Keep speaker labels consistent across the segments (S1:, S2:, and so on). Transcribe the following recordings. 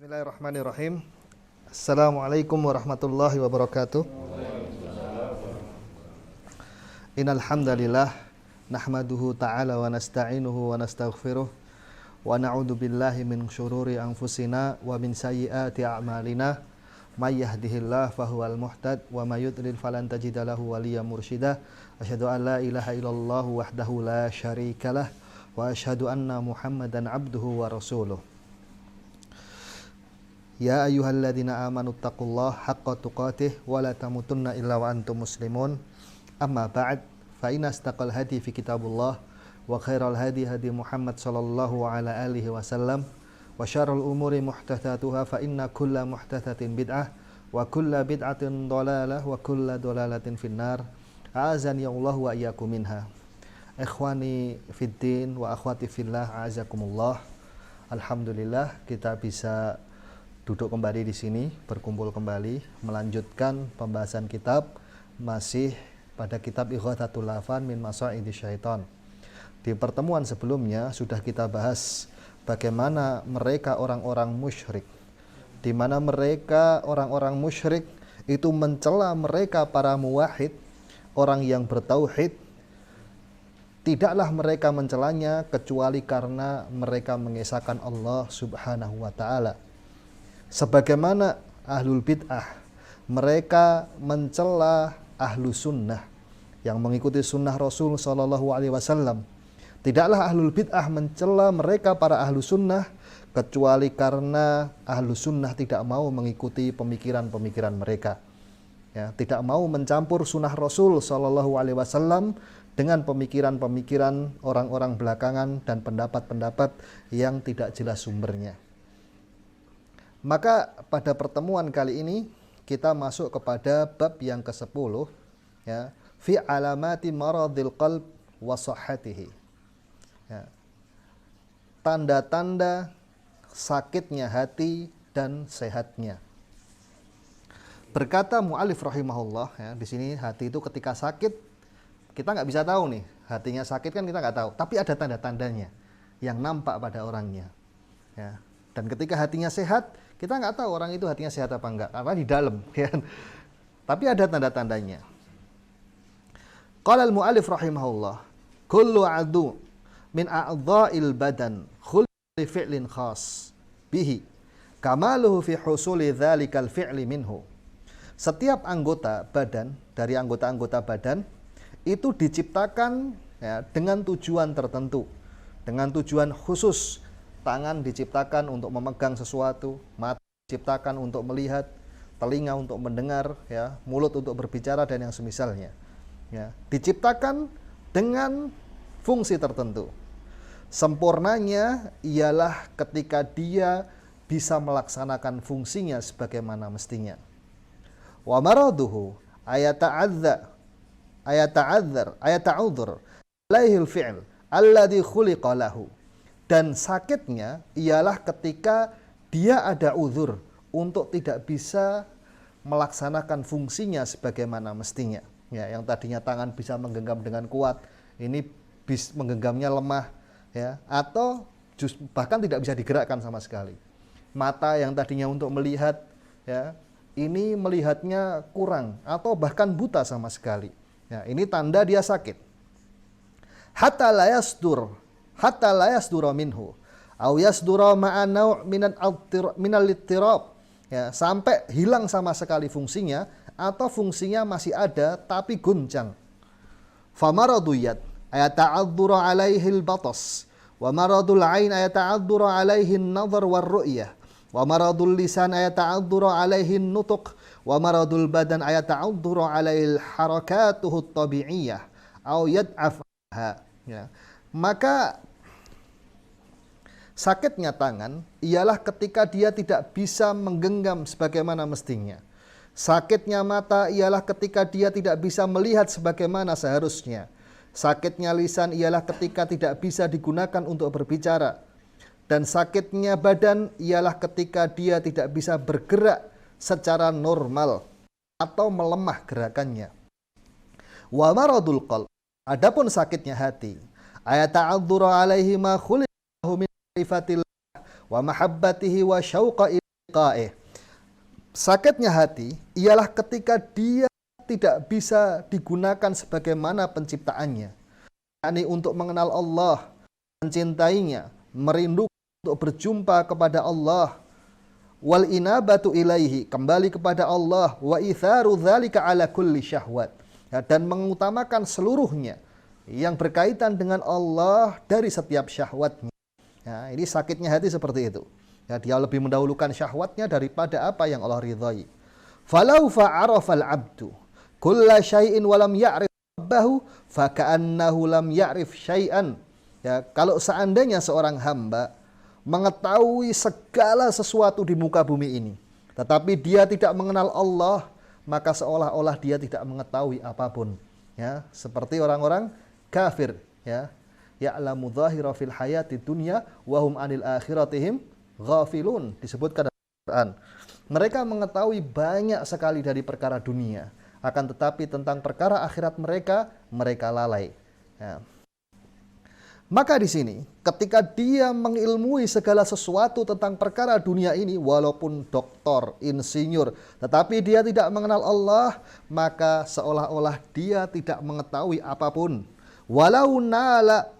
S1: Bismillahirrahmanirrahim. Assalamualaikum warahmatullahi wabarakatuh. Innal hamdalillah nahmaduhu ta'ala wa nasta'inuhu wa nastaghfiruh wa na'udzu billahi min syururi anfusina wa min sayyiati a'malina. May yahdihillahu fahuwal muhtad wa may yudlil falan tajida lahu waliyyan mursyida. Asyhadu an la ilaha illallah wahdahu la syarikalah wa asyhadu anna Muhammadan abduhu wa rasuluh. Ya ayyuhalladzina amanu taqullaha haqqa tuqatih wa la tamutunna illa wa antum muslimun. Amma ba'd, fa inna astaqal hadi fi kitabullah wa khairal hadi hadi Muhammad sallallahu ala alihi wasallam wa syarrul umuri muhdatsatuha fa inna kulla muhdatsatin bid'ah wa kulla bid'atin dhalalah wa kulla dhalalatin finnar. A'azani Allah wa iyyakum minha. Ikhwani fid din wa akhwati fillah, a'azakumullah. Alhamdulillah kita bisa duduk kembali di sini, berkumpul kembali, melanjutkan pembahasan kitab, masih pada kitab Ighatsatul Lahfan min Masha'idis Syaitan. Di pertemuan sebelumnya sudah kita bahas bagaimana mereka orang-orang musyrik, di mana mereka orang-orang musyrik itu mencela mereka para muwahhid, orang yang bertauhid. Tidaklah mereka mencelanya kecuali karena mereka mengesahkan Allah Subhanahu wa taala. Sebagaimana ahlul bid'ah, mereka mencela ahlu sunnah yang mengikuti sunnah Rasul Sallallahu Alaihi Wasallam. Tidaklah ahlul bid'ah mencela mereka para ahlu sunnah kecuali karena ahlu sunnah tidak mau mengikuti pemikiran-pemikiran mereka. Ya, tidak mau mencampur sunnah Rasul Sallallahu Alaihi Wasallam dengan pemikiran-pemikiran orang-orang belakangan dan pendapat-pendapat yang tidak jelas sumbernya. Maka pada pertemuan kali ini kita masuk kepada bab yang ke-10, ya, fi alamati maradil qalb wa sahhatihi. Ya. Tanda-tanda sakitnya hati dan sehatnya. Berkata mu'alif rahimahullah, ya, di sini hati itu ketika sakit kita nggak bisa tahu nih, hatinya sakit kan kita nggak tahu, tapi ada tanda-tandanya yang nampak pada orangnya. Ya. Dan ketika hatinya sehat, kita nggak tahu orang itu hatinya sehat apa enggak, karena di dalam, ya. Tapi ada tanda-tandanya. Qala al-mu'allif rahimahullah, kullu adu min a'dha'il badan khulli fi'lin khas bihi kamaluhu fi husuli dhalikal fi'li minhu. Setiap anggota badan, dari anggota-anggota badan, itu diciptakan, ya, dengan tujuan tertentu, dengan tujuan khusus. Tangan diciptakan untuk memegang sesuatu, mata diciptakan untuk melihat, telinga untuk mendengar, ya, mulut untuk berbicara dan yang semisalnya. Ya, diciptakan dengan fungsi tertentu. Sempurnanya ialah ketika dia bisa melaksanakan fungsinya sebagaimana mestinya. Wa maraduhu ayata'adzar alaihil fi'l alladhi khuliqa lahu. Dan sakitnya ialah ketika dia ada uzur untuk tidak bisa melaksanakan fungsinya sebagaimana mestinya. Ya, yang tadinya tangan bisa menggenggam dengan kuat, ini menggenggamnya lemah, ya, atau bahkan tidak bisa digerakkan sama sekali. Mata yang tadinya untuk melihat, ya, ini melihatnya kurang atau bahkan buta sama sekali. Ya, ini tanda dia sakit. Hatta la yasdura minhu au yasdura ma'a naw' minal ittirab, ya, sampai hilang sama sekali fungsinya atau fungsinya masih ada tapi guncang. Fa maradul yad ayata'adzuru alaihi al-batas wa maradul 'ain ayata'adzuru alaihi an-nazar war-ru'yah wa maradul lisan ayata'adzuru alaihi an-nutq wa maradul badan ayata'adzuru alaihi al-harakatuhu at-tabi'iyyah au yad'afha. Ya. Maka sakitnya tangan ialah ketika dia tidak bisa menggenggam sebagaimana mestinya. Sakitnya mata ialah ketika dia tidak bisa melihat sebagaimana seharusnya. Sakitnya lisan ialah ketika tidak bisa digunakan untuk berbicara. Dan sakitnya badan ialah ketika dia tidak bisa bergerak secara normal atau melemah gerakannya. Wa maradul qalb, adapun sakitnya hati, ayata'adzuru alaihi ma khuliqahu min rifatillah wa mahabbatihi wa syauqa Sakitnya hati ialah ketika dia tidak bisa digunakan sebagaimana penciptaannya, yakni untuk mengenal Allah, mencintainya, merindukan untuk berjumpa kepada Allah, wal inabatu ilaihi, kembali kepada Allah, wa itharu dzalika ala kulli syahwat, ya, dan mengutamakan seluruhnya yang berkaitan dengan Allah dari setiap syahwatnya. Ya, ini sakitnya hati seperti itu. Ya, dia lebih mendahulukan syahwatnya daripada apa yang Allah ridhai. Falau fa'arafal abdu kulla syai'in walam ya'rif rabbahu faka'annahu lam ya'rif syai'an. Ya, kalau seandainya seorang hamba mengetahui segala sesuatu di muka bumi ini, tetapi dia tidak mengenal Allah, maka seolah-olah dia tidak mengetahui apapun. Ya, seperti orang-orang kafir, ya. Ya'lamu dhahira fil hayati dunya wa hum 'anil akhiratihim ghafilun, disebutkan dalam Al-Qur'an. Mereka mengetahui banyak sekali dari perkara dunia, akan tetapi tentang perkara akhirat mereka lalai. Ya. Maka di sini, ketika dia mengilmui segala sesuatu tentang perkara dunia ini, walaupun doktor, insinyur, tetapi dia tidak mengenal Allah, maka seolah-olah dia tidak mengetahui apapun. Walau nala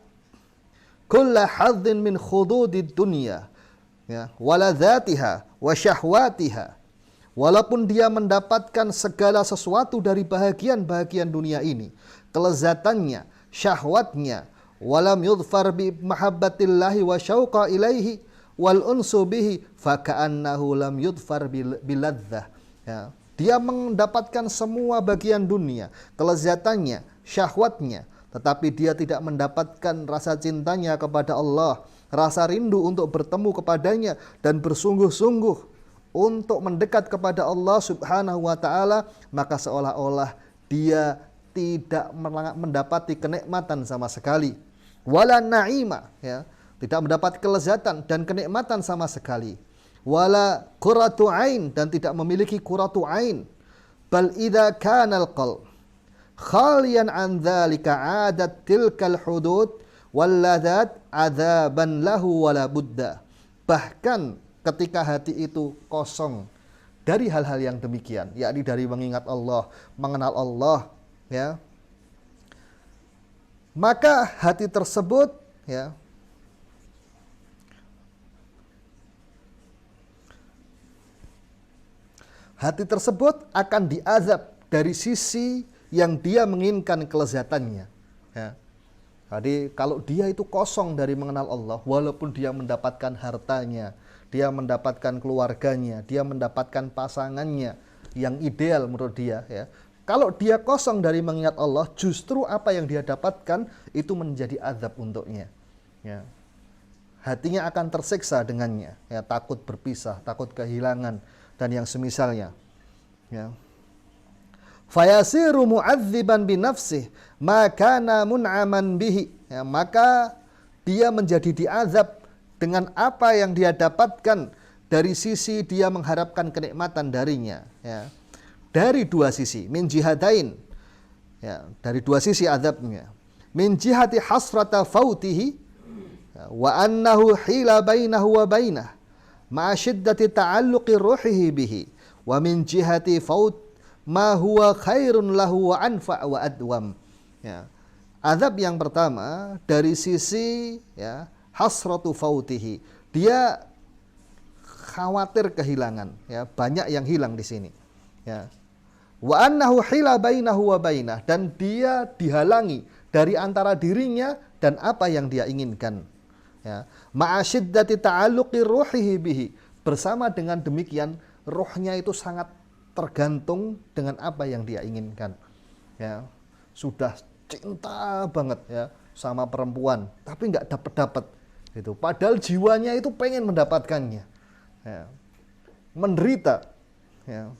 S1: kulla hadzin min khududid dunya, ya, waladzatiha wa syahwatiha, walaupun dia mendapatkan segala sesuatu dari bahagian-bahagian dunia ini, kelezatannya, syahwatnya, walam yudfar bi mahabbatillahi wa syauqa ilaihi wal unsu bihi faka'annahu lam yudfar biladzah. Ya, dia mendapatkan semua bagian dunia, kelezatannya, syahwatnya, tetapi dia tidak mendapatkan rasa cintanya kepada Allah, rasa rindu untuk bertemu kepadanya dan bersungguh-sungguh untuk mendekat kepada Allah Subhanahu wa ta'ala, maka seolah-olah dia tidak mendapati kenikmatan sama sekali. Wala na'ima, ya, tidak mendapat kelezatan dan kenikmatan sama sekali. Wala qurratu ain, dan tidak memiliki qurratu ain. Bal idza kana al-qalb khalian an dzalika adat tilkal hudud walladat adzaban lahu wala budda. Bahkan ketika hati itu kosong dari hal-hal yang demikian, yakni dari mengingat Allah, mengenal Allah, ya, maka hati tersebut, ya, hati tersebut akan diazab dari sisi yang dia menginginkan kelezatannya. Ya. Jadi kalau dia itu kosong dari mengenal Allah, walaupun dia mendapatkan hartanya, dia mendapatkan keluarganya, dia mendapatkan pasangannya yang ideal menurut dia, ya. Kalau dia kosong dari mengingat Allah, justru apa yang dia dapatkan itu menjadi azab untuknya. Ya. Hatinya akan tersiksa dengannya, ya, takut berpisah, takut kehilangan dan yang semisalnya. Ya. Fayasiru mu'adziban binafsih ma kana mun'aman bihi, ya, maka dia menjadi diazab dengan apa yang dia dapatkan dari sisi dia mengharapkan kenikmatan darinya, ya. Dari dua sisi, min jihadain, ya, dari dua sisi azabnya. Min jihati hasrata fautihi, ya, wa annahu hila bainahu wa bainah ma syiddati ta'alluqi ruhihi bihi, wa min jihati faut ma huwa khairun lahu wa anfa' wa adwam. Ya. Azab yang pertama dari sisi, ya, hasratu fautihi. Dia khawatir kehilangan, ya, banyak yang hilang di sini. Ya. Wa annahu hila bainahu wa bainah, dan dia dihalangi dari antara dirinya dan apa yang dia inginkan. Ya. Ma'a syiddati ta'alluqi ruhihi bihi. Bersama dengan demikian, rohnya itu sangat tergantung dengan apa yang dia inginkan. Ya, sudah cinta banget, ya, sama perempuan, tapi nggak dapat itu. Padahal jiwanya itu pengen mendapatkannya. Ya, menderita. Ya.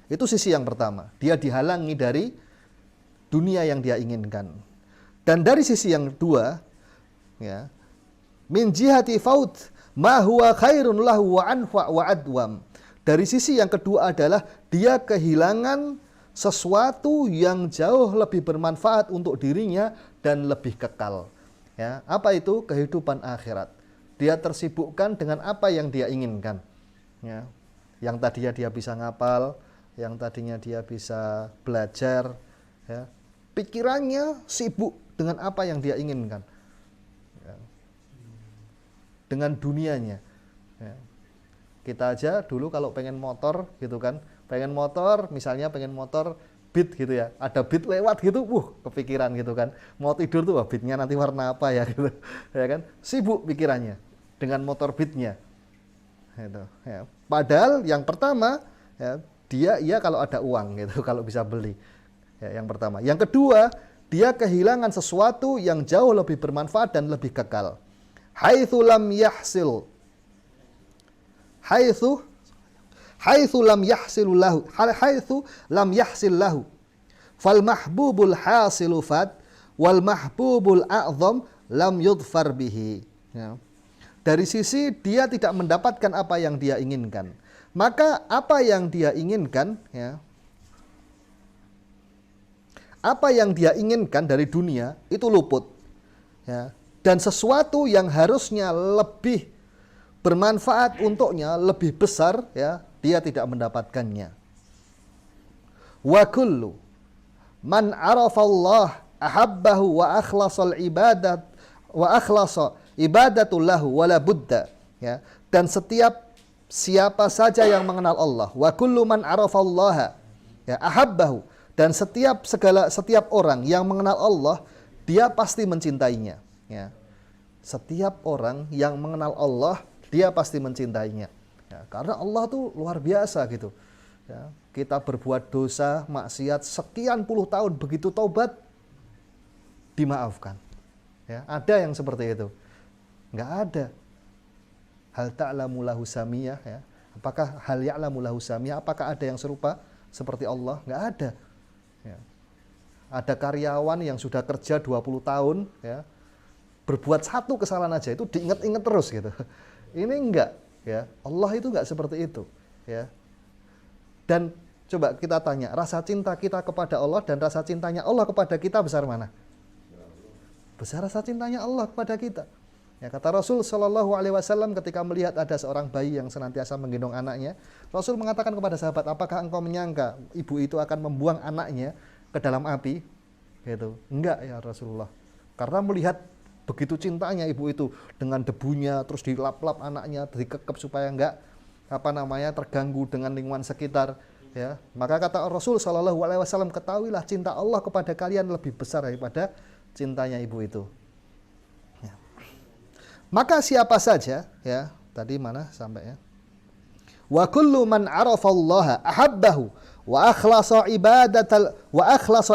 S1: Itu sisi yang pertama. Dia dihalangi dari dunia yang dia inginkan. Dan dari sisi yang kedua, ya, min jihati faut ma huwa khairun lahu wa anfa wa adwam. Dari sisi yang kedua adalah dia kehilangan sesuatu yang jauh lebih bermanfaat untuk dirinya dan lebih kekal. Ya, apa itu? Kehidupan akhirat. Dia tersibukkan dengan apa yang dia inginkan. ya. Yang tadinya dia bisa ngapal, yang tadinya dia bisa belajar, ya. Pikirannya sibuk dengan apa yang dia inginkan, ya. Dengan dunianya, ya. Kita aja dulu kalau pengen motor gitu kan, misalnya pengen motor Beat gitu ya, ada Beat lewat gitu, kepikiran gitu kan, mau tidur tuh, Beatnya nanti warna apa ya gitu, ya kan, sibuk pikirannya dengan motor Beatnya, gitu, ya. Padahal yang pertama, ya, dia kalau ada uang gitu, kalau bisa beli, ya, yang pertama. Yang kedua, dia kehilangan sesuatu yang jauh lebih bermanfaat dan lebih kekal. Haitsu lam yahsil, haitsu lam yahsil lahu fal mahbubul hasilu fat wal mahbubul a'zam lam yudfar bihi, ya. Dari sisi dia tidak mendapatkan apa yang dia inginkan, maka apa yang dia inginkan, ya, apa yang dia inginkan dari dunia itu luput, ya. Dan sesuatu yang harusnya lebih bermanfaat untuknya, lebih besar, ya, dia tidak mendapatkannya. Wa kullu man arafa Allah ahabbahu wa akhlasa ibadatul lahu wala budda, ya. Dan siapa saja yang mengenal Allah, wa kullu man arafa Allah, ya, ahabbahu, dan setiap orang yang mengenal Allah, dia pasti mencintainya, ya. Setiap orang yang mengenal Allah, dia pasti mencintainya, ya, karena Allah tuh luar biasa gitu, ya. Kita berbuat dosa, maksiat sekian puluh tahun, begitu taubat dimaafkan, ya. Ada yang seperti itu? Nggak ada. Hal ta'lamu lahu samiyah, ya. Apakah hal ya'lamu lahu samiyah? Apakah ada yang serupa seperti Allah? Nggak ada, ya. Ada karyawan yang sudah kerja 20 tahun, ya, berbuat satu kesalahan aja itu diingat-ingat terus gitu. Ini enggak, ya. Allah itu enggak seperti itu, ya. Dan coba kita tanya, rasa cinta kita kepada Allah dan rasa cintanya Allah kepada kita besar mana? Besar rasa cintanya Allah kepada kita. Ya, kata Rasul Shallallahu Alaihi Wasallam ketika melihat ada seorang bayi yang senantiasa menggendong anaknya, Rasul mengatakan kepada sahabat, apakah engkau menyangka ibu itu akan membuang anaknya ke dalam api? Gitu. Enggak ya Rasulullah. Karena melihat begitu cintanya ibu itu dengan debunya, terus dilap-lap anaknya, dikekep supaya enggak terganggu dengan lingkungan sekitar, ya. Maka kata Rasul Shallallahu Alaihi Wasallam, ketahuilah cinta Allah kepada kalian lebih besar daripada cintanya ibu itu. Ya. Maka siapa saja, ya, tadi mana sampai, ya, wa kullu man arafa Allah ahabbahu wa akhlasa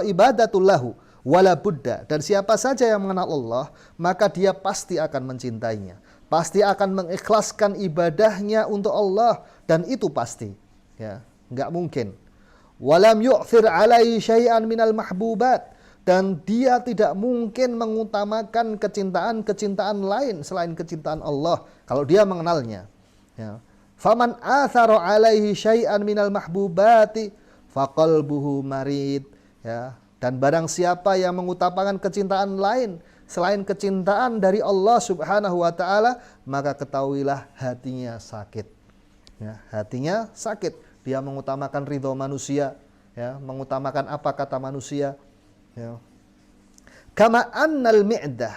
S1: ibadatul lahu wala budda, dan siapa saja yang mengenal Allah, maka dia pasti akan mencintainya, pasti akan mengikhlaskan ibadahnya untuk Allah, dan itu pasti, ya, nggak mungkin. Walam yu'thir alaihi syai'an minal mahbubat, dan dia tidak mungkin mengutamakan kecintaan lain selain kecintaan Allah kalau dia mengenalnya, ya. Faman athara alaihi syai'an minal mahbubati faqalbuhu marid, ya. Dan barang siapa yang mengutamakan kecintaan lain selain kecintaan dari Allah Subhanahu wa taala, maka ketahuilah hatinya sakit, ya, hatinya sakit. Dia mengutamakan ridho manusia, ya, mengutamakan apa kata manusia, ya. Kama annal mi'dah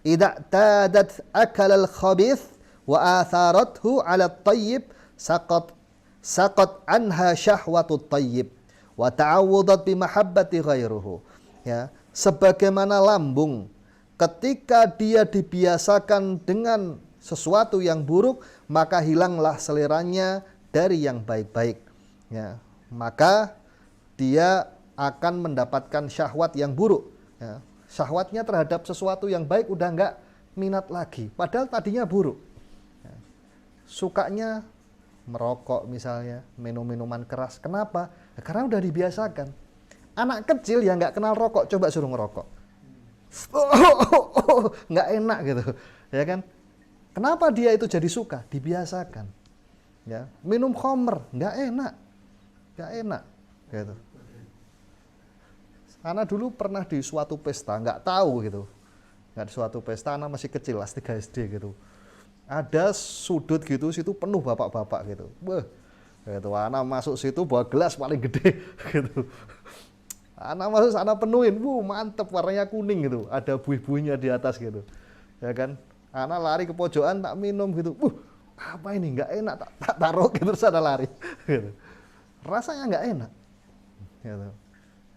S1: idza tadat akal al khabith wa atharathu ala at-tayyib saqat anha syahwatut tayyib wa ta'awudat bi mahabbati ghairuhu, ya. Sebagaimana lambung ketika dia dibiasakan dengan sesuatu yang buruk, maka hilanglah seleranya dari yang baik-baik, ya. Maka dia akan mendapatkan syahwat yang buruk, ya. Syahwatnya terhadap sesuatu yang baik udah enggak minat lagi, padahal tadinya buruk, ya. Sukanya merokok misalnya, minum minuman keras. Kenapa? Ya, karena udah dibiasakan. Anak kecil yang nggak kenal rokok, coba suruh ngerokok, nggak enak gitu, ya kan? Kenapa dia itu jadi suka? Dibiasakan, ya. Minum khamr nggak enak, gitu. Anak dulu pernah di suatu pesta, nggak tahu gitu, nggak di suatu pesta, anak masih kecil, kelas 3 SD gitu. Ada sudut gitu, situ penuh bapak-bapak gitu. Wah, gitu. Anak masuk situ bawa gelas paling gede gitu. Anak masuk sana penuhin, mantep warnanya kuning gitu. Ada buih-buihnya di atas gitu. Ya kan? Anak lari ke pojokan tak minum gitu. Apa ini nggak enak, tak taruh gitu terus ada lari. Gitu. Rasanya nggak enak. Gitu.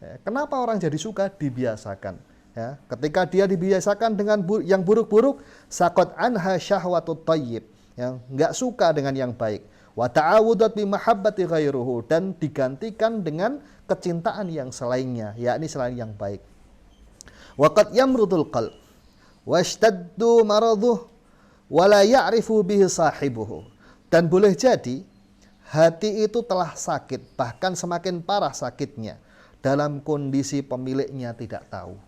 S1: Ya, kenapa orang jadi suka? Dibiasakan. Ya, ketika dia dibiasakan dengan yang buruk-buruk, sakot anha syahwatut thayyib, yang nggak suka dengan yang baik. Wa ta'awudat bi mahabbati ghairuhu, dan digantikan dengan kecintaan yang selainnya, yakni selain yang baik. Wa qad yamrudul qalb washtaddu maraduh wa la ya'rifu bihi sahibuhu. Dan boleh jadi hati itu telah sakit, bahkan semakin parah sakitnya dalam kondisi pemiliknya tidak tahu.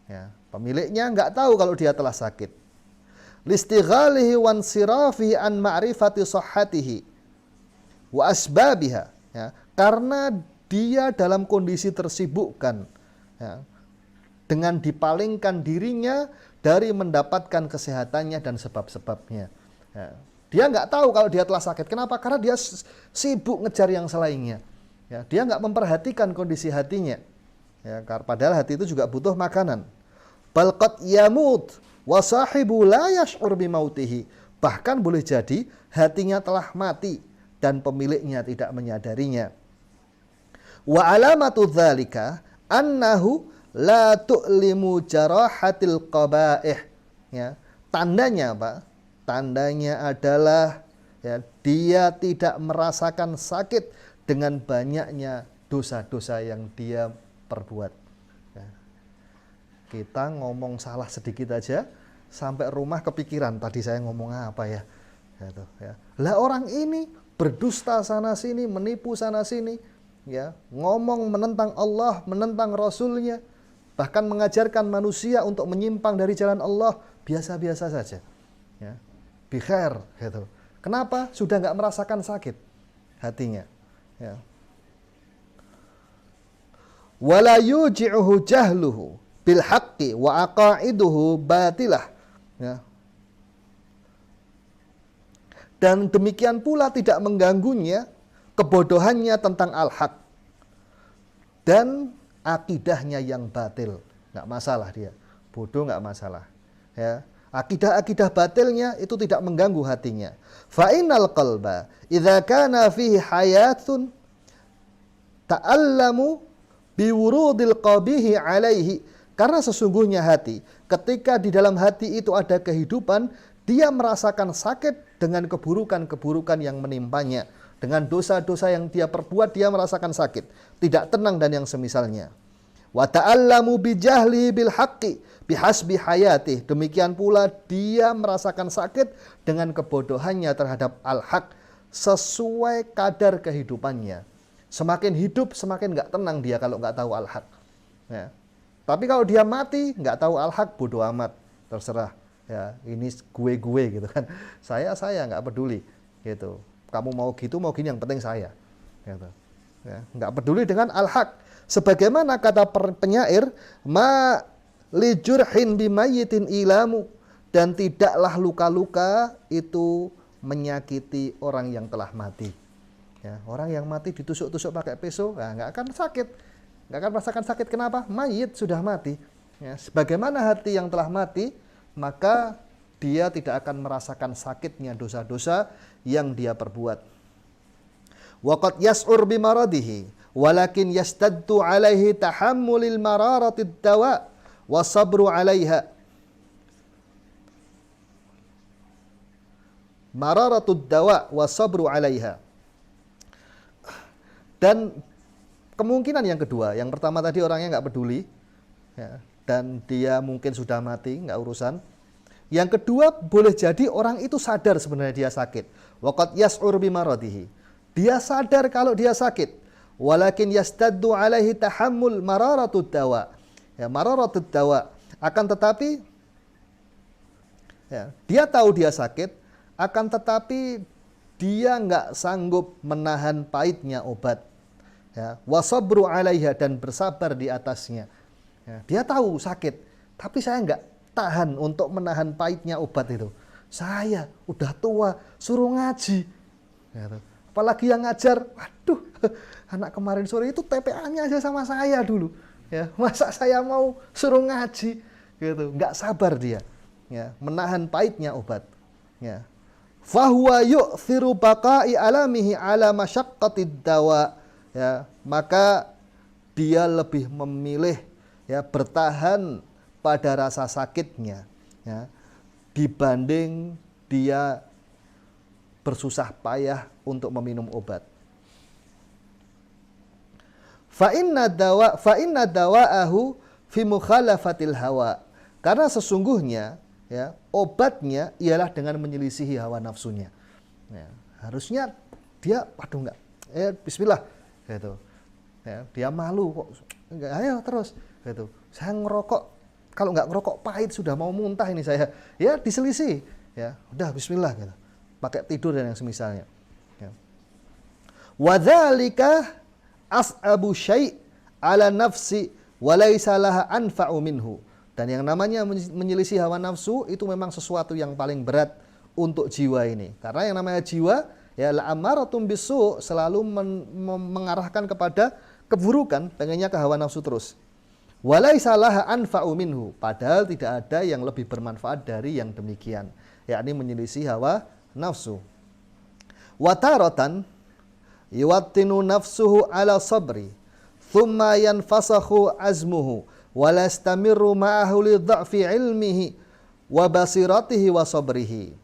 S1: Ya, pemiliknya nggak tahu kalau dia telah sakit. Listighalihi wan sirafihi an ma'rifati sahhatihi wa asbabiha. Ya, karena dia dalam kondisi tersibukkan, ya, dengan dipalingkan dirinya dari mendapatkan kesehatannya dan sebab-sebabnya. Ya, dia nggak tahu kalau dia telah sakit. Kenapa? Karena dia sibuk ngejar yang selainnya. Ya, dia nggak memperhatikan kondisi hatinya. Ya, padahal hati itu juga butuh makanan. Bal qad yamut wa sahibu la yash'ur bi mautihi. Bahkan boleh jadi hatinya telah mati dan pemiliknya tidak menyadarinya. Wa alamatu dzalika annahu la tu'limu jarahatil qabaih. Ya, tandanya apa? Tandanya adalah, ya, dia tidak merasakan sakit dengan banyaknya dosa-dosa yang dia perbuat. Kita ngomong salah sedikit aja, sampai rumah kepikiran tadi saya ngomong apa ya. Gitu, ya. Lah orang ini berdusta sana sini, menipu sana sini, ya, ngomong menentang Allah, menentang Rasulnya, bahkan mengajarkan manusia untuk menyimpang dari jalan Allah, biasa-biasa saja. Ya. Bikhair, gitu. Kenapa? Sudah nggak merasakan sakit hatinya. Ya. Wala yuji'uhu jahluhu bil haqqi wa aqaiduhu batilah. Ya. Dan demikian pula tidak mengganggunya kebodohannya tentang al-haq dan akidahnya yang batil. Nggak masalah dia, bodoh nggak masalah. Ya. Akidah-akidah batilnya itu tidak mengganggu hatinya. Fa innal qalba idza kana fihi hayatun ta'allamu biwurudil qabihi alaihi. Karena sesungguhnya hati, ketika di dalam hati itu ada kehidupan, dia merasakan sakit dengan keburukan-keburukan yang menimpanya. Dengan dosa-dosa yang dia perbuat, dia merasakan sakit. Tidak tenang dan yang semisalnya. Wa ta'allamu bijahli bil haqqi bihasbi hayatih. Demikian pula dia merasakan sakit dengan kebodohannya terhadap al-haq sesuai kadar kehidupannya. Semakin hidup, semakin nggak tenang dia kalau nggak tahu al-haq. Ya. Tapi kalau dia mati, nggak tahu al-haq, bodoh amat, terserah. Ya, ini gue gitu kan. Saya nggak peduli, gitu. Kamu mau gitu, mau gini, yang penting saya. Gitu. Ya, nggak peduli dengan al-haq. Sebagaimana kata penyair, ma li jurhin bimayyitin ilamu, dan tidaklah luka-luka itu menyakiti orang yang telah mati. Ya, orang yang mati ditusuk-tusuk pakai pisau, nggak akan sakit, nggak akan merasakan sakit. Kenapa? Mayit sudah mati. Ya, sebagaimana hati yang telah mati, maka dia tidak akan merasakan sakitnya dosa-dosa yang dia perbuat. Waqad yas'ur bimaradihi walakin yastaddu alaihi tahammulil mararatid dawa wa sabru alaiha. Mararatud dawa wa sabru alaiha. Dan kemungkinan yang kedua, yang pertama tadi orangnya nggak peduli, ya, dan dia mungkin sudah mati, nggak urusan. Yang kedua, boleh jadi orang itu sadar sebenarnya dia sakit. Waqad yas'ur bimaradihi. Dia sadar kalau dia sakit. Walakin yastaddu alaihi tahammul mararatud dawa. Ya, mararatud dawa. Akan tetapi, ya, dia tahu dia sakit, akan tetapi dia nggak sanggup menahan pahitnya obat. Ya, wasabru alaiha, dan bersabar di atasnya. Ya, dia tahu sakit, tapi saya nggak tahan untuk menahan pahitnya obat itu. Saya udah tua, suruh ngaji. Gitu. Apalagi yang ngajar, waduh, anak kemarin sore itu TPA-nya aja sama saya dulu. Ya, masa saya mau suruh ngaji? Gitu, nggak sabar dia. Ya, menahan pahitnya obat. Ya. Fahuwa yu'thiru baqa'i alamihi ala masyaqqatid dawa. Ya, maka dia lebih memilih ya bertahan pada rasa sakitnya ya dibanding dia bersusah payah untuk meminum obat. Fa inna dawa'ahu fi mukhalafatil hawa. Karena sesungguhnya ya obatnya ialah dengan menyelisihi hawa nafsunya. Ya, harusnya dia waduh enggak bismillah gitu. Ya, dia malu kok enggak, ayo terus gitu. Saya ngerokok, kalau nggak ngerokok pahit sudah mau muntah ini saya. Ya diselisih ya, udah bismillah gitu. Pakai tidur dan yang semisalnya. Ya. Wadzalika as'abu syai' ala nafsi wa laisa laha anfa'u minhu. Dan yang namanya menyelisih hawa nafsu itu memang sesuatu yang paling berat untuk jiwa ini. Karena yang namanya jiwa ya la'amaratum bisu, selalu mengarahkan kepada keburukan, pengennya ke hawa nafsu terus. Walaisa laha anfa'u minhu, padahal tidak ada yang lebih bermanfaat dari yang demikian, yakni menyelisih hawa nafsu. Wataratan yuwattinu nafsuhu ala sabri thumma yanfasakhu azmuhu wala yastamiru ma'ahu li dha'fi ilmihi wa basiratihi wa sabrihi.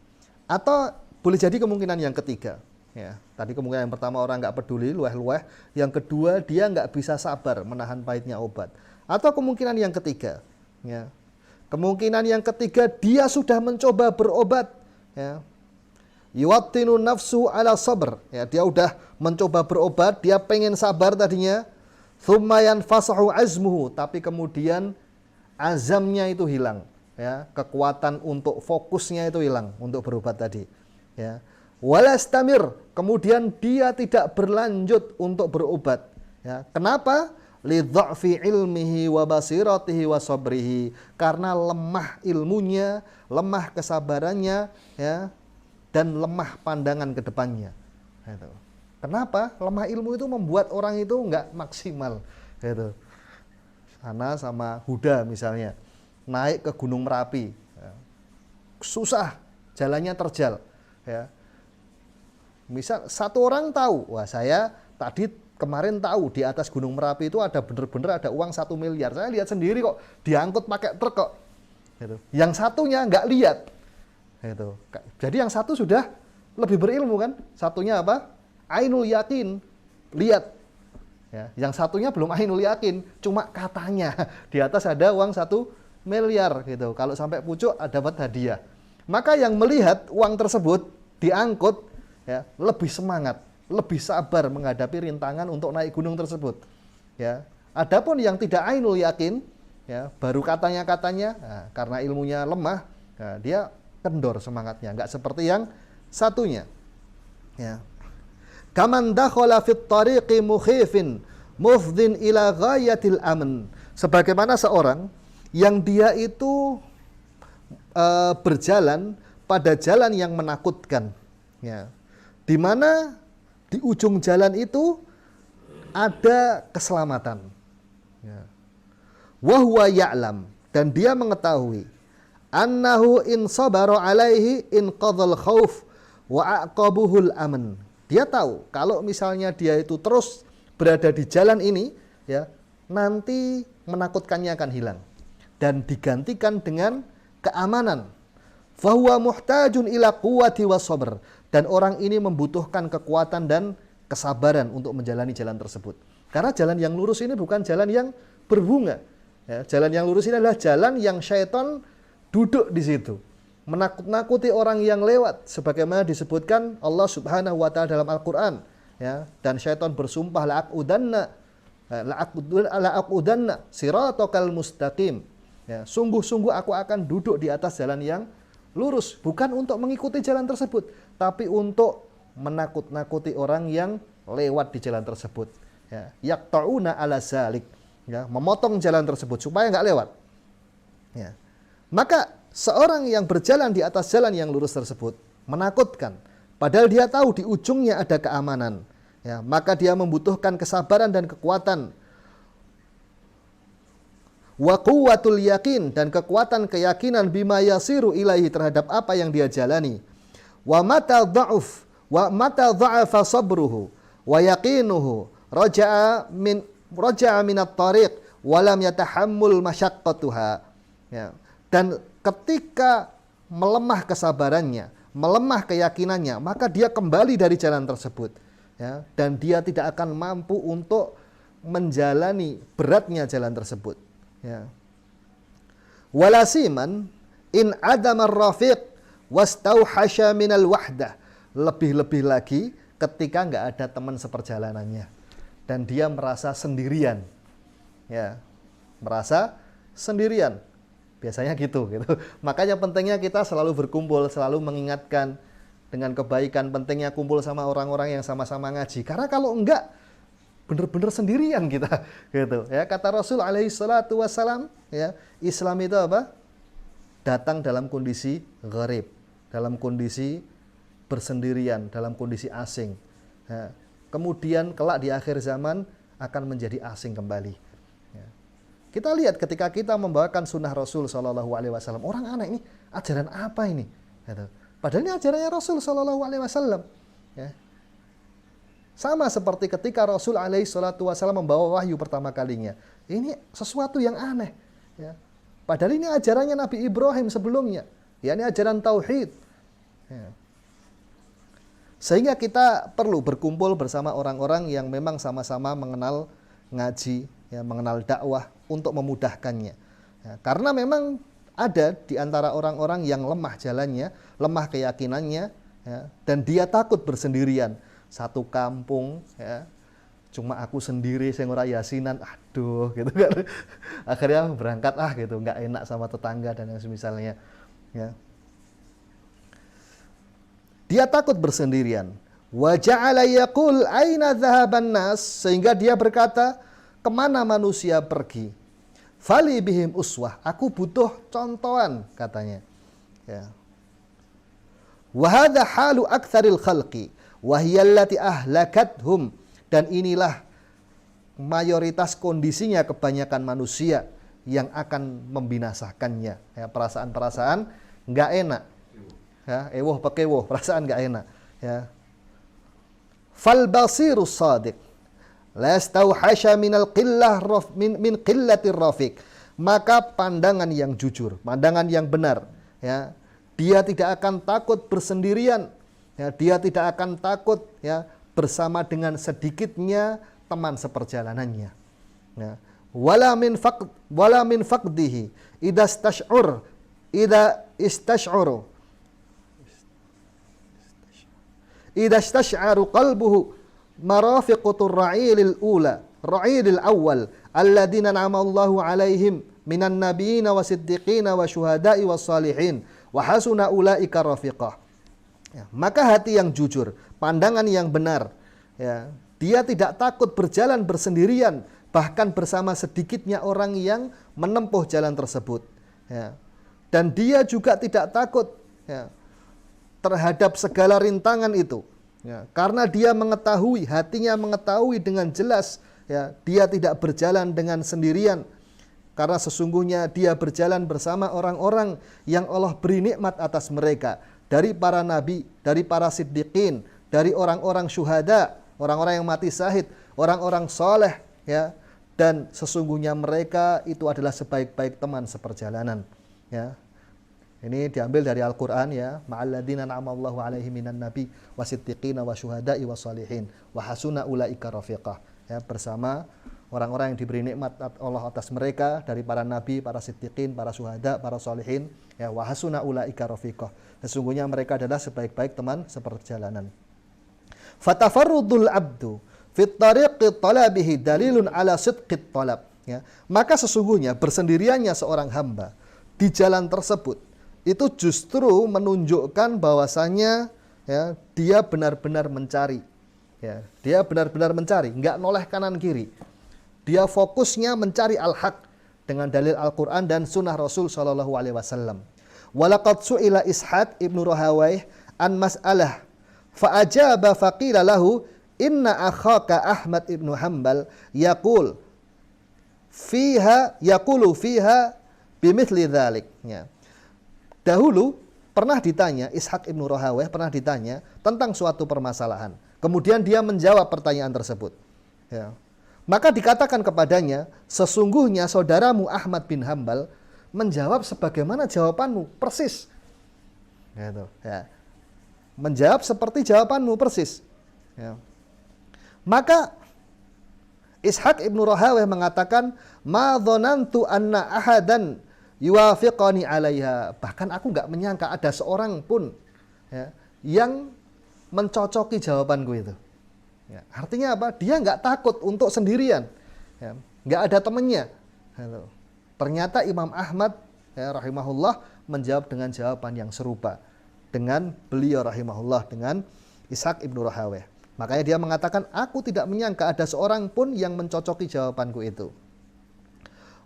S1: Atau boleh jadi kemungkinan yang ketiga ya. Tadi kemungkinan yang pertama orang nggak peduli, lueh-lueh. Yang kedua dia nggak bisa sabar menahan pahitnya obat. Atau kemungkinan yang ketiga ya. Kemungkinan yang ketiga dia sudah mencoba berobat ya. Yuwattinu nafsu ala sabr ya, dia udah mencoba berobat, dia pengen sabar tadinya. Tsumma yanfasahu azmuhu, tapi kemudian azamnya itu hilang ya, kekuatan untuk fokusnya itu hilang untuk berobat tadi ya. Walastamir, kemudian dia tidak berlanjut untuk berobat ya. Kenapa? Lidha'fi ilmihi wa basiratihi wa sabrihi, karena lemah ilmunya, lemah kesabarannya ya, dan lemah pandangan ke depannya. Gitu. Kenapa? Lemah ilmu itu membuat orang itu nggak maksimal. Gitu. Sana sama Huda misalnya, naik ke Gunung Merapi, ya. Susah, jalannya terjal. Ya. Misal satu orang tahu, wah saya tadi kemarin tahu di atas Gunung Merapi itu ada bener-bener ada uang 1 miliar. Saya lihat sendiri kok, diangkut pakai truk kok. Gitu. Yang satunya nggak lihat. Gitu. Jadi yang satu sudah lebih berilmu kan? Satunya apa? Ainul yakin, lihat. Ya. Yang satunya belum ainul yakin, cuma katanya di atas ada uang 1 miliar gitu. Kalau sampai pucuk dapat hadiah. Maka yang melihat uang tersebut diangkut ya, lebih semangat, lebih sabar menghadapi rintangan untuk naik gunung tersebut. Ya. Adapun yang tidak ainul yakin, ya, baru katanya-katanya, nah, karena ilmunya lemah, nah, dia kendor semangatnya, nggak seperti yang satunya. Ya. Kaman dakhala fit tariqi mukhifin mufdin ila ghayatil aman. Sebagaimana seorang yang dia itu berjalan pada jalan yang menakutkan. Ya. Di mana di ujung jalan itu ada keselamatan. Ya. Wa huwa ya'lam, dan dia mengetahui annahu in sabara alaihi in qadhal khauf wa aqabuhul aman. Dia tahu kalau misalnya dia itu terus berada di jalan ini ya, nanti menakutkannya akan hilang dan digantikan dengan keamanan. Fahuwa muhtajun ila quwwati was sabr, dan orang ini membutuhkan kekuatan dan kesabaran untuk menjalani jalan tersebut. Karena jalan yang lurus ini bukan jalan yang berbunga. Ya, jalan yang lurus ini adalah jalan yang syaitan duduk di situ, menakut-nakuti orang yang lewat, sebagaimana disebutkan Allah Subhanahu wa taala dalam Al-Qur'an, ya, dan syaitan bersumpah la'aqudanna siratal mustaqim. Ya, sungguh-sungguh aku akan duduk di atas jalan yang lurus, bukan untuk mengikuti jalan tersebut, tapi untuk menakut-nakuti orang yang lewat di jalan tersebut. Ya, yaqta'una ala zalik, ya, memotong jalan tersebut supaya nggak lewat. Ya. Maka seorang yang berjalan di atas jalan yang lurus tersebut menakutkan, padahal dia tahu di ujungnya ada keamanan, ya, maka dia membutuhkan kesabaran dan kekuatan, wa quwwatul yakin, dan kekuatan keyakinan bima yasiru ilaihi, terhadap apa yang dia jalani. Wa mata dha'afa sabruhu wa yaqinuhu raja'a min at-tariq wa lam yatahammul masyaqqatuha. Ya. Dan ketika melemah kesabarannya, melemah keyakinannya, maka dia kembali dari jalan tersebut, ya, dan dia tidak akan mampu untuk menjalani beratnya jalan tersebut. Ya. Walasiman in adamar rafiq wastauhasha minal wahdah. Lebih-lebih lagi ketika nggak ada teman seperjalanannya dan dia merasa sendirian. Ya, merasa sendirian. Biasanya gitu. Makanya pentingnya kita selalu berkumpul, selalu mengingatkan dengan kebaikan, pentingnya kumpul sama orang-orang yang sama-sama ngaji. Karena kalau enggak, benar-benar sendirian kita, gitu. Ya, kata Rasul alaihi salatu wassalam, ya, Islam itu apa? Datang dalam kondisi gharib, dalam kondisi bersendirian, dalam kondisi asing. Ya. Kemudian kelak di akhir zaman akan menjadi asing kembali. Ya. Kita lihat ketika kita membawakan sunnah Rasul Shallallahu Alaihi Wasallam, orang aneh, ini ajaran apa ini? Gitu. Padahal ini ajarannya Rasul Shallallahu Alaihi Wasallam. Ya. Sama seperti ketika Rasul alaihi salatu wasallam membawa wahyu pertama kalinya. Ini sesuatu yang aneh. Ya. Padahal ini ajarannya Nabi Ibrahim sebelumnya. Ya, ini ajaran Tauhid. Ya. Sehingga kita perlu berkumpul bersama orang-orang yang memang sama-sama mengenal ngaji, ya, mengenal dakwah untuk memudahkannya. Ya, karena memang ada di antara orang-orang yang lemah jalannya, lemah keyakinannya, ya, dan dia takut bersendirian. Satu kampung, ya, cuma aku sendiri sing ora yasinan, aduh, gitu kan. Akhirnya berangkat gitu, nggak enak sama tetangga dan yang semisalnya. Ya. Dia takut bersendirian. Wa ja'ala yaqul aina dhahaban nas, sehingga dia berkata, kemana manusia pergi? Fali bihim uswah, aku butuh contohan, katanya. Ya. Wa hadha halu aktsaril khalqi wahiyallati ahlakathum, dan inilah mayoritas kondisinya kebanyakan manusia yang akan membinasakannya. Ya, perasaan-perasaan nggak enak, ya, ewoh pekewoh, perasaan nggak enak. Ya. Fal basirus sadiq la yastauhasha minal qillah min qillatir rafiq, maka pandangan yang jujur, pandangan yang benar, ya, dia tidak akan takut bersendirian. Ya, dia tidak akan takut, ya, bersama dengan sedikitnya teman seperjalanannya. Ya. Wala min faqdihi idza istash'aru qalbuhu marafiqatur ra'ilil awwal alladziina na'ama Allahu 'alaihim minan nabiyina wasiddiqina wasyuhada'i wassalihin wa hasuna ulaika rafiqah. Ya, maka hati yang jujur, pandangan yang benar, ya, dia tidak takut berjalan bersendirian, bahkan bersama sedikitnya orang yang menempuh jalan tersebut. Ya. Dan dia juga tidak takut, ya, terhadap segala rintangan itu, ya, karena dia mengetahui, hatinya mengetahui dengan jelas, ya, dia tidak berjalan dengan sendirian, karena sesungguhnya dia berjalan bersama orang-orang yang Allah beri nikmat atas mereka, dari para nabi, dari para siddiqin, dari orang-orang syuhada, orang-orang yang mati syahid, orang-orang soleh, ya, dan sesungguhnya mereka itu adalah sebaik-baik teman seperjalanan. Ya. Ini diambil dari Al-Quran, ya, ma'alladzina na'amallahu alaihim minan nabi wasiddiqina wasyuhada'i wassalihin wa hasuna ulaika rafiqah, ya, bersama orang-orang yang diberi nikmat Allah atas mereka dari para nabi, para siddiqin, para syuhada, para sholihin, ya, wa hasuna ulaika rafiqah. Sesungguhnya mereka adalah sebaik-baik teman seperjalanan. Fatafarrudul abdu fit tariqi talabihi dalilun ala sidqit talab, ya. Maka sesungguhnya bersendiriannya seorang hamba di jalan tersebut itu justru menunjukkan bahwasannya, ya, dia benar-benar mencari, ya, dia benar-benar mencari, enggak noleh kanan kiri. Dia fokusnya mencari al-haq dengan dalil Al-Quran dan sunnah Rasul Shallallahu Alaihi Wasallam. walaqad su'ila Ishaq ibnu Rahawayh an mas'alah fa ajaba faqila lahu inna akhaka Ahmad ibnu Hanbal yaqulu fiha bimithli dzalik. Ya. Dahulu pernah ditanya, Ishaq ibnu Rahawayh pernah ditanya tentang suatu permasalahan. Kemudian dia menjawab pertanyaan tersebut. Ya. Maka dikatakan kepadanya, sesungguhnya saudaramu Ahmad bin Hanbal menjawab sebagaimana jawabanmu, persis. Gitu, ya. Menjawab seperti jawabanmu, persis. Ya. Maka Ishaq ibnu Rahawayh mengatakan, ma dhonantu anna ahadan yuwafiqani alaiha. Bahkan aku nggak menyangka ada seorang pun ya, yang mencocoki jawabanku itu. Ya, artinya apa? Dia nggak takut untuk sendirian, ya, nggak ada temennya. Gitu. Ternyata Imam Ahmad ya, rahimahullah menjawab dengan jawaban yang serupa dengan beliau rahimahullah, dengan Ishaq ibnu Rahawayh. Makanya dia mengatakan, aku tidak menyangka ada seorang pun yang mencocoki jawabanku itu.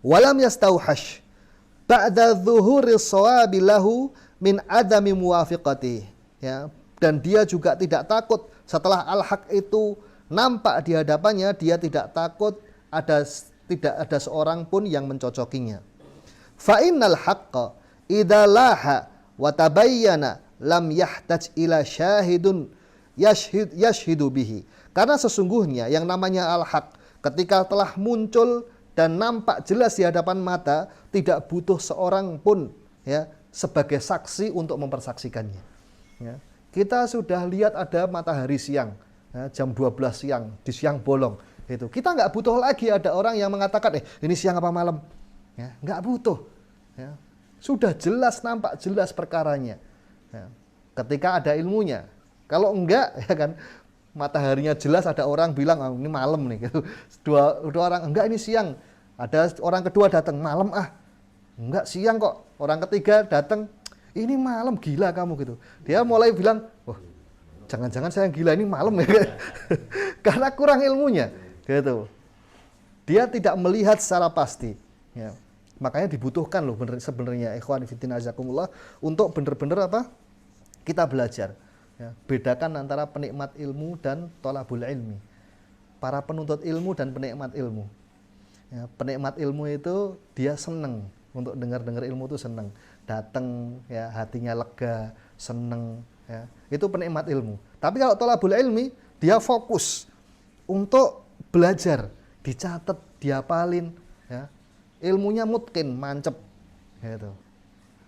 S1: Walam yastauhash ba'da dhuhuris shawabi lahu min adami muwafiqati. Ya, dan dia juga tidak takut setelah al-haq itu nampak di hadapannya, dia tidak takut tidak ada seorang pun yang mencocokinya. Fa innal haqqa idza laha wa tabayyana lam yahtaj ila syahidun yashhidu bihi. Karena sesungguhnya yang namanya al-haq ketika telah muncul dan nampak jelas di hadapan mata, tidak butuh seorang pun ya sebagai saksi untuk mempersaksikannya. Ya. Kita sudah lihat ada matahari siang, ya, jam 12 siang, di siang bolong. Itu. Kita nggak butuh lagi ada orang yang mengatakan, ini siang apa malam. Ya, nggak butuh. Ya. Sudah jelas, nampak jelas perkaranya. Ya. Ketika ada ilmunya. Kalau enggak, ya kan, mataharinya jelas, ada orang bilang, ini malam nih. Gitu. Dua orang, enggak ini siang. Ada orang kedua datang, malam enggak siang kok. Orang ketiga datang, ini malam, gila kamu gitu. Dia mulai bilang, wah jangan-jangan saya yang gila, ini malam ya. Karena kurang ilmunya gitu. Dia tidak melihat secara pasti ya. Makanya dibutuhkan loh sebenarnya ikhwan fillah azakumullah untuk benar-benar apa? Kita belajar ya. Bedakan antara penikmat ilmu dan thalabul ilmi. Para penuntut ilmu dan penikmat ilmu ya, penikmat ilmu itu dia senang untuk dengar-dengar ilmu itu senang. Datang ya, hatinya lega, seneng ya. Itu penikmat ilmu. Tapi kalau thalabul ilmi, dia fokus untuk belajar, dicatat, dihafalin ya. Ilmunya mutkin, mancep gitu.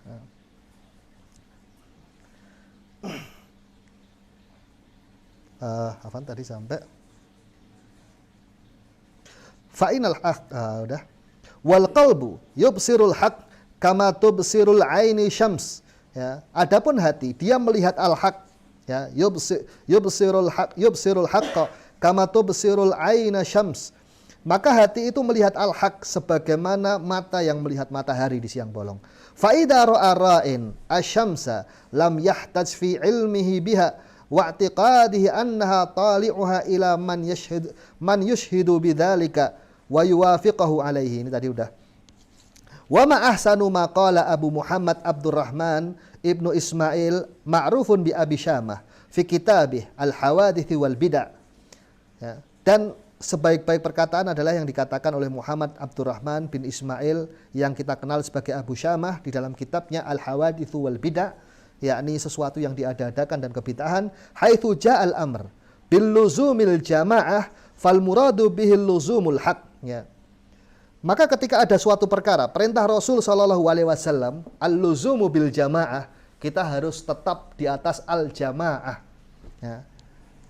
S1: Ya. Apaan tadi sampai fa'inal haq udah. Wal qalbu yubsirul haq kama tubsirul aini syams ya. Adapun hati dia melihat al-haq ya, yubsirul haqqa kama tubsirul aina syams. Maka hati itu melihat al-haq sebagaimana mata yang melihat matahari di siang bolong. Fa idza ra'a ra'in asy-syamsa lam yahtaj fi ilmihi biha wa i'tiqadihi annaha tali'uha ila man yushhidu bidzalika wa yuwafiqahu alaihi. Ini tadi udah. Wa ma ahsanu ma qala Abu Muhammad Abdurrahman ibnu Ismail ma'rufun bi Abi Syamah fi kitabih Al-Hawadits wal Bid'ah. Ya. Dan sebaik-baik perkataan adalah yang dikatakan oleh Muhammad Abdurrahman bin Ismail yang kita kenal sebagai Abu Syamah di dalam kitabnya Al-Hawadits wal Bid'ah, yakni sesuatu yang diada-adakan dan kebid'ahan, haitsu ja'al amr bil luzumil jamaah fal muradu bihil luzumul haq. Ya. Maka ketika ada suatu perkara, perintah Rasul Shallallahu Alaihi Wasallam, al-luzumu bil jamaah, kita harus tetap di atas al-jamaah. Ya.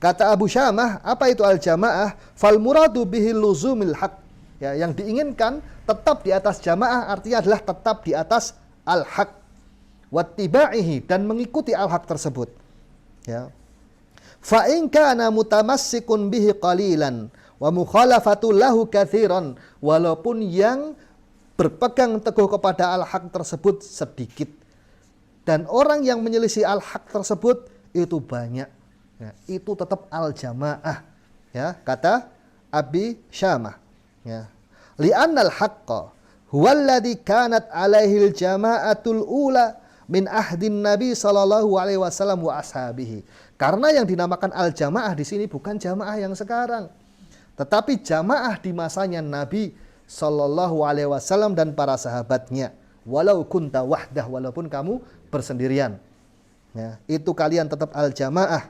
S1: Kata Abu Syamah, apa itu al-jamaah? Fal muradu bihil luzumil haq. Ya, yang diinginkan tetap di atas jamaah artinya adalah tetap di atas al-haq. Wattiba'ihi, dan mengikuti al-haq tersebut. Ya. Fa in kana mutamassikun bihi qalilan wa mukhalafatu lahu katsiran, walaupun yang berpegang teguh kepada al-haq tersebut sedikit dan orang yang menyelisih al-haq tersebut itu banyak, ya, itu tetap al-jamaah ya, kata Abi Syamah ya. Li'annal haqqa huwallazi kanat alaihil jama'atul ula min ahdin Nabi sallallahu alaihi wasallam wa ashabihi. Karena yang dinamakan al-jamaah di sini bukan jamaah yang sekarang, tetapi jamaah di masanya Nabi sallallahu alaihi wasallam dan para sahabatnya. Walau kunta wahdah, walaupun kamu bersendirian. Ya, itu kalian tetap al-jamaah.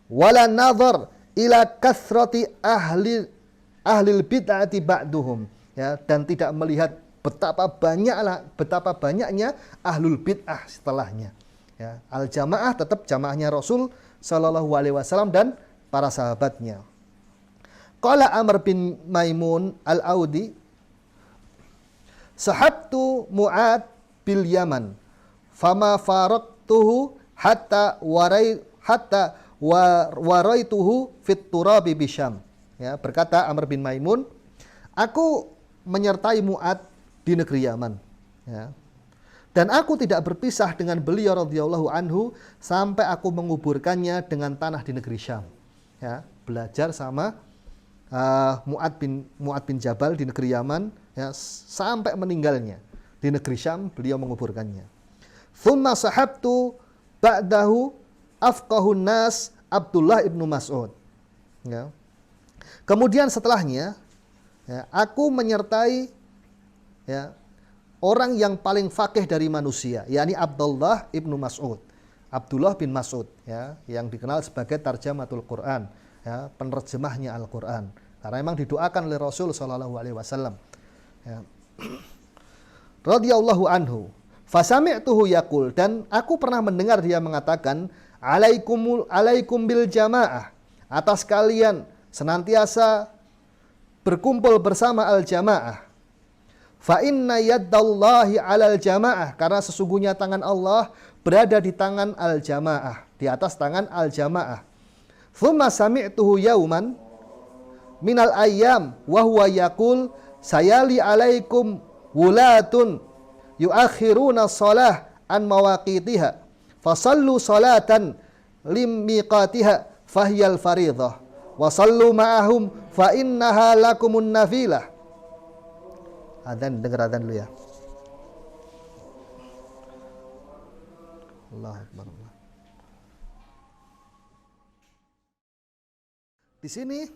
S1: Wala nazar ila kathrati ahlil bid'ati ba'duhum. Ya, dan tidak melihat betapa banyaknya ahlul bid'ah setelahnya. Ya, al-jamaah tetap jamaahnya Rasul sallallahu alaihi wasallam dan para sahabatnya. Qala Amr bin Maimun al-Audi, sahabtu Mu'ad bil Yaman, fama faraqtuhu hatta waraituhu fit turabi bisyam. Ya, berkata Amr bin Maimun, aku menyertai Mu'ad di negeri Yaman, ya. Dan aku tidak berpisah dengan beliau radhiyallahu anhu sampai aku menguburkannya dengan tanah di negeri Syam. Ya, belajar sama Mu'ad bin Jabal di negeri Yaman, ya, sampai meninggalnya di negeri Syam beliau menguburkannya. Thumma sahabtu ba'dahu afqahun nas Abdullah ibnu Mas'ud. Ya. Kemudian setelahnya, ya, aku menyertai, ya, orang yang paling fakih dari manusia, yakni Abdullah ibnu Mas'ud, Abdullah bin Mas'ud, ya, yang dikenal sebagai tarjamatul Quran, ya, penerjemahnya Al-Quran, karena memang didoakan oleh Rasul Shallallahu Alaihi Wasallam. Ya. Radhiyallahu anhu, fasami'tuhu yaqul, dan aku pernah mendengar dia mengatakan, alaikum bil jamaah, atas kalian senantiasa berkumpul bersama al-jamaah. Fa inna yaddallahi 'alal jamaah, karena sesungguhnya tangan Allah berada di tangan al-jamaah, di atas tangan al-jamaah. Tsumma sami'tuhu yauman minal ayyam wa huwa yaqul sayali 'alaikum wulatun yuakhiruna shalah an mawaqitiha fasallu salatan limmiqatiha fahyal fariidhah wa sallu ma'ahum fa innaha lakumun nafilah. Adzan, dengar adzan dulu ya. Allahu Akbar. Di sini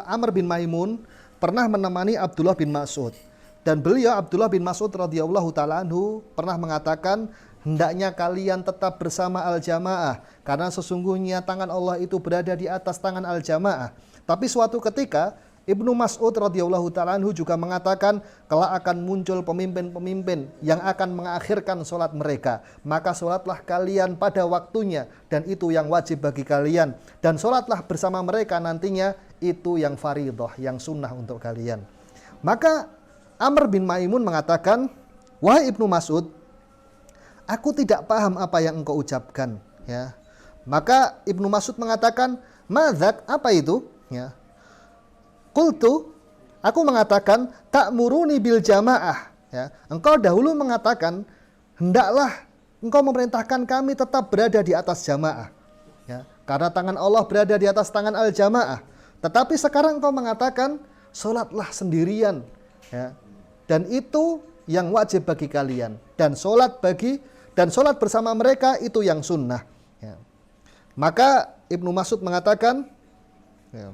S1: Amr bin Maimun pernah menemani Abdullah bin Mas'ud, dan beliau Abdullah bin Mas'ud radhiyallahu taala anhu pernah mengatakan, hendaknya kalian tetap bersama al-jamaah karena sesungguhnya tangan Allah itu berada di atas tangan al-jamaah. Tapi suatu ketika Ibnu Mas'ud radhiyallahu taala anhu juga mengatakan, kelak akan muncul pemimpin-pemimpin yang akan mengakhirkan sholat mereka, maka sholatlah kalian pada waktunya, dan itu yang wajib bagi kalian, dan sholatlah bersama mereka nantinya, itu yang fariidhah, yang sunnah untuk kalian. Maka Amr bin Maimun mengatakan, wahai Ibnu Mas'ud, aku tidak paham apa yang engkau ucapkan. Ya. Maka Ibnu Mas'ud mengatakan, madzak, apa itu? Ya. Qultu, aku mengatakan, ta'muruni bil jamaah. Ya. Engkau dahulu mengatakan, hendaklah engkau memerintahkan kami tetap berada di atas jamaah. Ya. Karena tangan Allah berada di atas tangan al-jamaah. Tetapi sekarang engkau mengatakan, sholatlah sendirian. Ya. Dan itu yang wajib bagi kalian. Dan sholat bersama mereka itu yang sunnah. Ya. Maka Ibnu Mas'ud mengatakan, ya,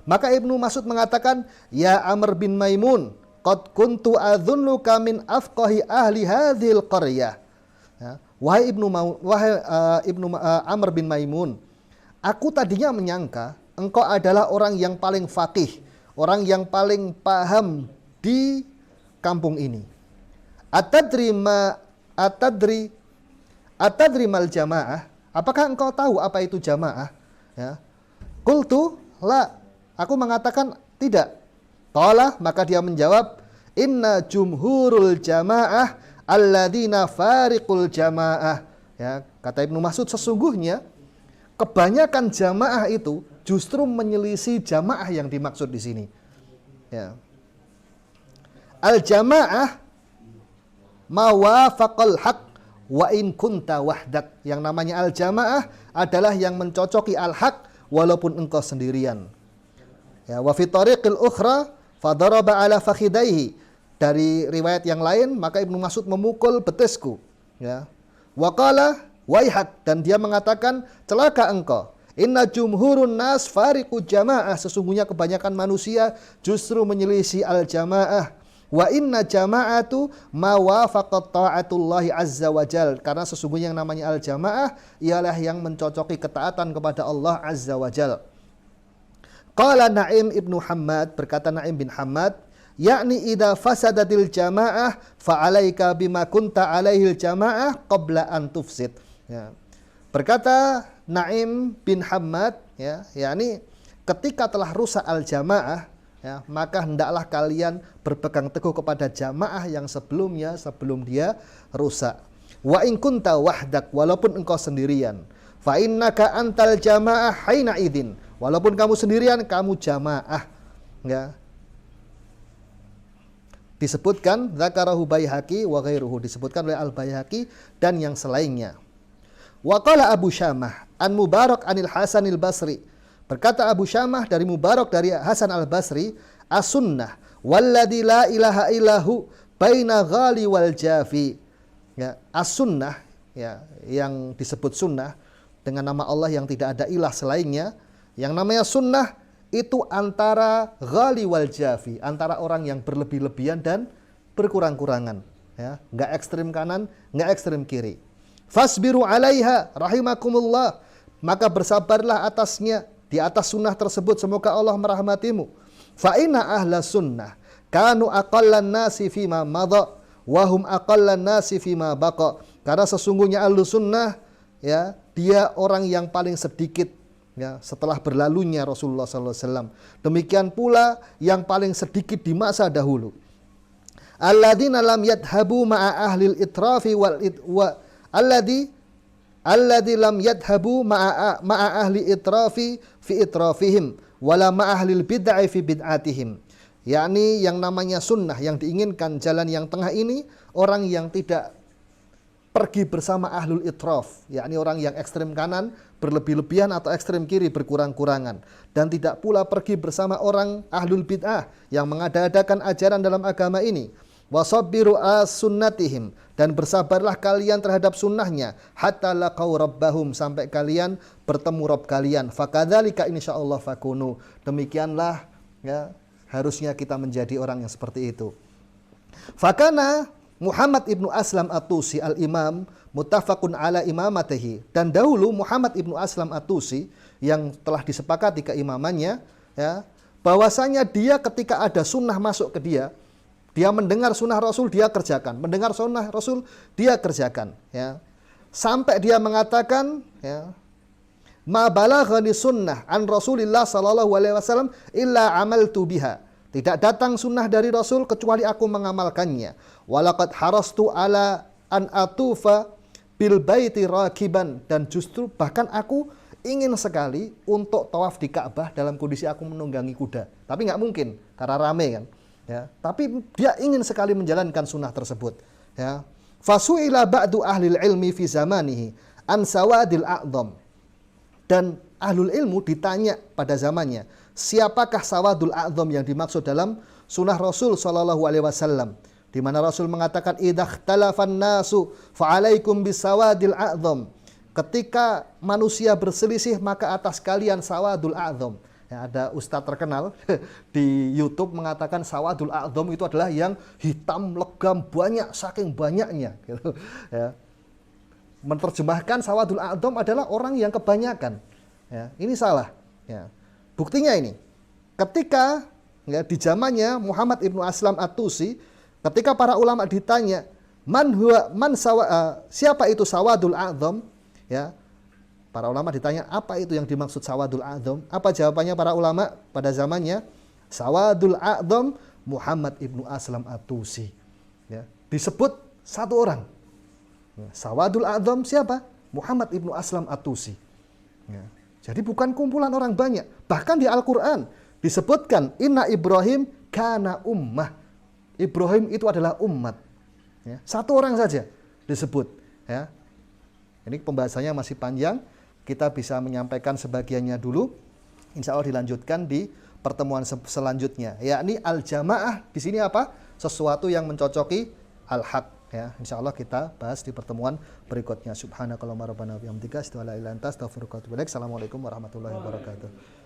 S1: maka Ibnu Mas'ud mengatakan, ya Amr bin Maimun, qad kuntu adhunnuka min afqahi ahli hadhil qaryah. Ya. Wahai Amr bin Maimun, aku tadinya menyangka engkau adalah orang yang paling faqih, orang yang paling paham di kampung ini. Atadri mal jamaah? Apakah engkau tahu apa itu jamaah? Ya. Qultu la. Aku mengatakan tidak. Qala, maka dia menjawab, inna jumhurul jamaah alladzina fariqul jamaah. Ya, kata Ibnu Mas'ud, sesungguhnya kebanyakan jamaah itu justru menyelisih jamaah yang dimaksud di sini. Ya. Al-jamaah mawafaqal haq wa in kunta wahdak. Yang namanya al-jamaah adalah yang mencocoki al-haq walaupun engkau sendirian. Ya, wa fi tariqil ukhra Fadaraba ala fakhidaihi. Dari riwayat yang lain, maka Ibnu Mas'ud memukul betisku. Ya. Wa qala waihak, dan dia mengatakan, celaka engkau. Inna jumhurun nas fariqu jamaah, sesungguhnya kebanyakan manusia justru menyelisih al-jamaah. Wa inna jama'atu ma wafaqat ta'atullahi azza wa jal, karena sesungguhnya yang namanya al-jamaah ialah yang mencocoki ketaatan kepada Allah azza wa jal. Qala Naim ibnu Hammad, berkata Naim bin Hammad, yakni idza fasadatil jamaah fa alaika bima kunta alaihil jamaah qabla an tufsid. Ya. Berkata Naim bin Hammad, ya, yakni ketika telah rusak al-jamaah, ya, maka hendaklah kalian berpegang teguh kepada jamaah yang sebelumnya sebelum dia rusak. Wa in kunta wahdak, walaupun engkau sendirian. Fa innaka antal jamaah haina idin, walaupun kamu sendirian, kamu jamaah. Ya. Disebutkan zakarahu Baihaqi wa ghairuhu, disebutkan oleh Al-Baihaqi dan yang selainnya. Wa qala Abu Syamah an Mubarak anil Hasan al-Basri, berkata Abu Syamah dari Mubarak dari Hasan al-Basri, as-sunnah walladzi la ilaha illahu baina ghali wal jafi. Ya, as-sunnah, ya, yang disebut sunnah dengan nama Allah yang tidak ada ilah selainnya. Yang namanya sunnah itu antara ghali wal jafi, antara orang yang berlebih-lebihan dan berkurang-kurangan, ya, enggak ekstrem kanan, enggak ekstrem kiri. Fasbiru alaiha rahimakumullah, maka bersabarlah atasnya, di atas sunnah tersebut, semoga Allah merahmatimu. Fa inna ahla sunnah kanu aqallan nasi fima madha wa hum aqallan nasi fima baqa, karena sesungguhnya ahlu sunnah, ya, dia orang yang paling sedikit, ya, setelah berlalunya Rasulullah SAW. Demikian pula yang paling sedikit di masa dahulu. Alladzina lam yadhabu ma'a ahlil itrafi alladzi lam yadhabu ma'a ahli itrafi fi itrafihim wala ma'a ahlil bid'ah fi bid'atihim. Yakni yang namanya sunnah, yang diinginkan jalan yang tengah ini, orang yang tidak pergi bersama ahlul itraf, yakni orang yang ekstrem kanan berlebih-lebihan atau ekstrem kiri berkurang-kurangan, dan tidak pula pergi bersama orang ahlul bid'ah yang mengada-adakan ajaran dalam agama ini. Wasabbiru as-sunnatihim, dan bersabarlah kalian terhadap sunnahnya, hatta laqau rabbahum, sampai kalian bertemu Rabb kalian. Fakadzalika insyaallah fakunu, demikianlah, ya, harusnya kita menjadi orang yang seperti itu. Fakana Muhammad ibnu Aslam at-Tusi al-Imam muttafaqun ala imamatihi, dan dahulu Muhammad ibnu Aslam at-Tusi yang telah disepakati keimamannya, ya, bahwasanya dia ketika ada sunnah masuk ke dia mendengar sunnah Rasul dia kerjakan, mendengar sunnah Rasul dia kerjakan, ya, sampai dia mengatakan, ya, ma balaghani sunnah an Rasulillah sallallahu alaihi wasallam illa amaltu biha, tidak datang sunnah dari Rasul kecuali aku mengamalkannya. Walaqad harastu ala an atufa bil baiti rakiban, dan justru bahkan aku ingin sekali untuk tawaf di Ka'bah dalam kondisi aku menunggangi kuda. Tapi nggak mungkin karena rame kan. Ya, tapi dia ingin sekali menjalankan sunnah tersebut. Ya. Fasu'ila ba'du ahlil ilmi fi zamanihi an sawadil a'dham, dan ahlul ilmu ditanya pada zamannya, siapakah sawadul a'dham yang dimaksud dalam sunnah Rasul sallallahu alaihi wasallam, di mana Rasul mengatakan idzakhtalafan nasu fa'alaikum bisawadil a'dham, ketika manusia berselisih maka atas kalian sawadul a'dham. Ya, ada ustadz terkenal di YouTube mengatakan sawadul a'dham itu adalah yang hitam legam banyak, saking banyaknya, gitu. Ya. Menerjemahkan sawadul a'dham adalah orang yang kebanyakan. Ya, ini salah. Ya. Buktinya ini, ketika, ya, di zamannya Muhammad ibnu Aslam at-Tusi, ketika para ulama ditanya siapa itu sawadul a'dham, ya, para ulama ditanya apa itu yang dimaksud sawadul a'dham, apa jawabannya para ulama pada zamannya? Sawadul a'dham Muhammad ibnu Aslam at-Tusi. Ya, disebut satu orang. Ya, sawadul a'dham siapa? Muhammad ibnu Aslam at-Tusi. Ya, jadi bukan kumpulan orang banyak. Bahkan di Al-Quran disebutkan inna Ibrahim kana ummah. Ibrahim itu adalah umat. Ya, satu orang saja disebut. Ya. Ini pembahasannya masih panjang. Kita bisa menyampaikan sebagiannya dulu. Insya Allah dilanjutkan di pertemuan selanjutnya. Yakni al-jamaah di sini apa? Sesuatu yang mencocoki al-haq. Ya, insyaallah kita bahas di pertemuan berikutnya. Subhanakallahumma rabbana wa bihamdika asyhadu an la ilaha illa anta astaghfiruka wa atubu ilaik. Assalamualaikum warahmatullahi wabarakatuh.